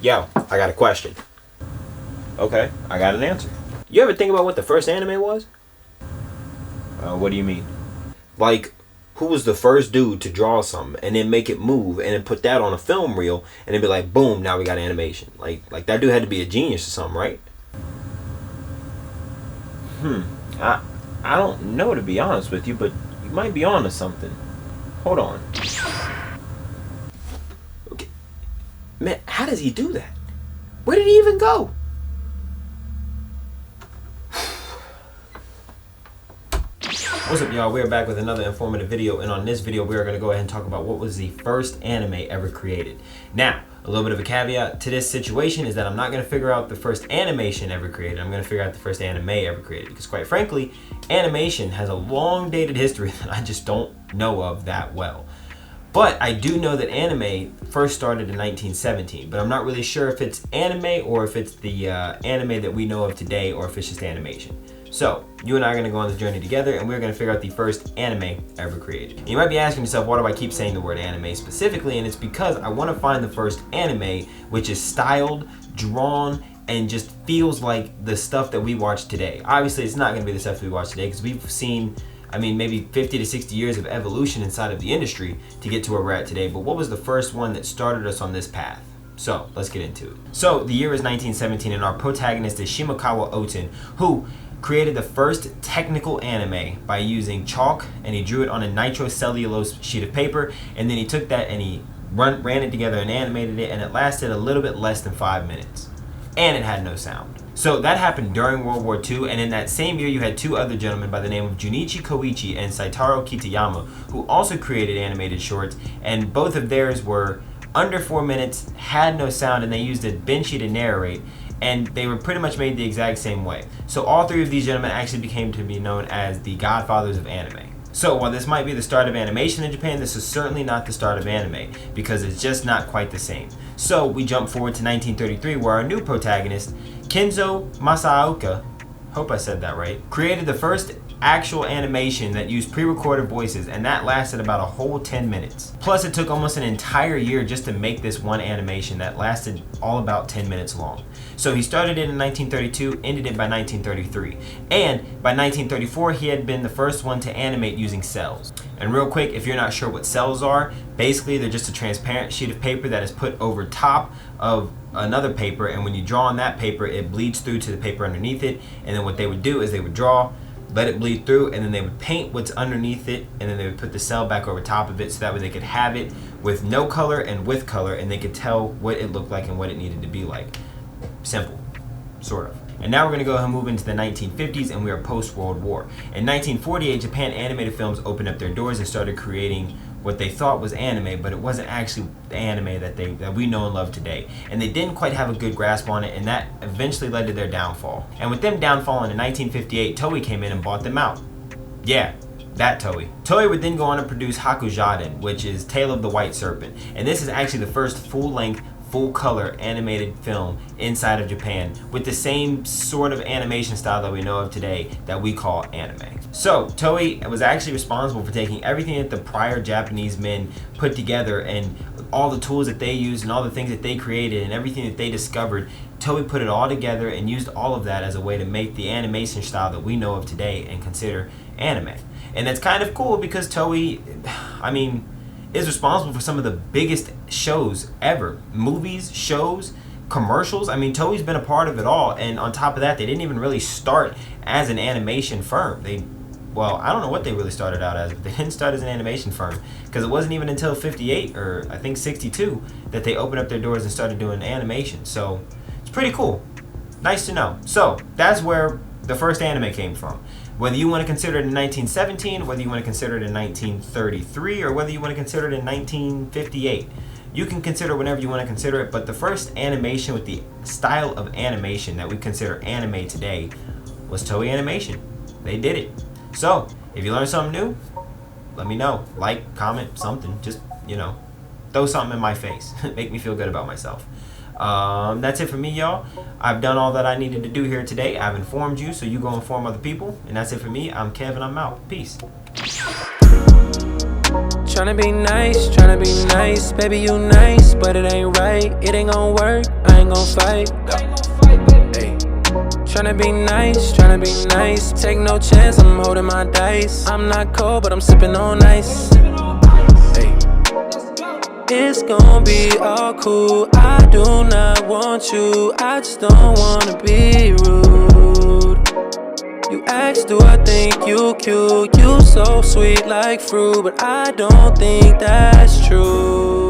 Yo, I got a question. Okay, I got an answer. You ever think about what the first anime was? What do you mean? Like, who was the first dude to draw something and then make it move and then put that on a film reel and then be like, boom, now we got animation. Like that dude had to be a genius or something, right? I don't know, to be honest with you, but you might be on to something. Hold on. Okay. Man, how does he do that? Where did he even go? What's up, y'all? We're back with another informative video, and on this video we are going to go ahead and talk about what was the first anime ever created. Now, a little bit of a caveat to this situation is that I'm not going to figure out the first animation ever created. I'm going to figure out the first anime ever created, because quite frankly, animation has a long dated history that I just don't know of that well. But I do know that anime first started in 1917, but I'm not really sure if it's anime or if it's the anime that we know of today, or if it's just animation. So, you and I are going to go on this journey together, and we're going to figure out the first anime ever created. And you might be asking yourself, why do I keep saying the word anime specifically? And it's because I want to find the first anime which is styled, drawn, and just feels like the stuff that we watch today. Obviously, it's not going to be the stuff that we watch today, because we've seen, I mean, maybe 50 to 60 years of evolution inside of the industry to get to where we're at today. But what was the first one that started us on this path? So, let's get into it. So, the year is 1917, and our protagonist is Shimokawa Oten, who created the first technical anime by using chalk, and he drew it on a nitrocellulose sheet of paper, and then he took that and he ran it together and animated it, and it lasted a little bit less than 5 minutes, and it had no sound. So that happened during World War II, and in that same year you had two other gentlemen by the name of Junichi Koichi and Saitaro Kitayama, who also created animated shorts, and both of theirs were under 4 minutes, had no sound, and they used a benchi to narrate, and they were pretty much made the exact same way. So all three of these gentlemen actually became to be known as the godfathers of anime. So while this might be the start of animation in Japan, this is certainly not the start of anime, because it's just not quite the same. So we jump forward to 1933, where our new protagonist, Kenzo Masaoka, hope I said that right, created the first actual animation that used pre-recorded voices, and that lasted about a whole 10 minutes. Plus, it took almost an entire year just to make this one animation that lasted all about 10 minutes long. So he started it in 1932, ended it by 1933. And by 1934, he had been the first one to animate using cells. And real quick, if you're not sure what cells are, basically they're just a transparent sheet of paper that is put over top of another paper, and when you draw on that paper, it bleeds through to the paper underneath it. And then what they would do is they would draw, let it bleed through, and then they would paint what's underneath it, and then they would put the cell back over top of it, so that way they could have it with no color and with color, and they could tell what it looked like and what it needed to be like. Simple, sort of. And now we're going to go ahead and move into the 1950s, and we are post-World War. In 1948, Japan Animated Films opened up their doors and started creating what they thought was anime, but it wasn't actually the anime that we know and love today. And they didn't quite have a good grasp on it, and that eventually led to their downfall. And with them downfalling in 1958, Toei came in and bought them out. Yeah, that Toei. Toei would then go on to produce Hakujaden, which is Tale of the White Serpent. And this is actually the first full-length, full-color animated film inside of Japan, with the same sort of animation style that we know of today that we call anime. So Toei was actually responsible for taking everything that the prior Japanese men put together, and all the tools that they used and all the things that they created and everything that they discovered. Toei put it all together and used all of that as a way to make the animation style that we know of today and consider anime. And that's kind of cool, because Toei, I mean, is responsible for some of the biggest shows ever. Movies, shows, commercials. I mean, Toei's been a part of it all. And on top of that, they didn't even really start as an animation firm. Well, I don't know what they really started out as, but they didn't start as an animation firm, because it wasn't even until 58 or I think 62 that they opened up their doors and started doing animation. So it's pretty cool. Nice to know. So that's where the first anime came from. Whether you want to consider it in 1917, whether you want to consider it in 1933, or whether you want to consider it in 1958, you can consider whenever you want to consider it. But the first animation with the style of animation that we consider anime today was Toei Animation. They did it. So if you learned something new, let me know. Like, comment, something. Just, throw something in my face. Make me feel good about myself. That's it for me, y'all. I've done all that I needed to do here today. I've informed you, so you go inform other people. And that's it for me. I'm Kev, and I'm out. Peace. Tryna be nice, baby you nice, but it ain't right. It ain't gon' work, I ain't gon' fight. Ay. Tryna be nice, take no chance, I'm holding my dice. I'm not cold, but I'm sipping on ice. Ay. It's gon' be all cool, I do not want you, I just don't wanna be rude. You ask, do I think you cute? You so sweet like fruit, but I don't think that's true.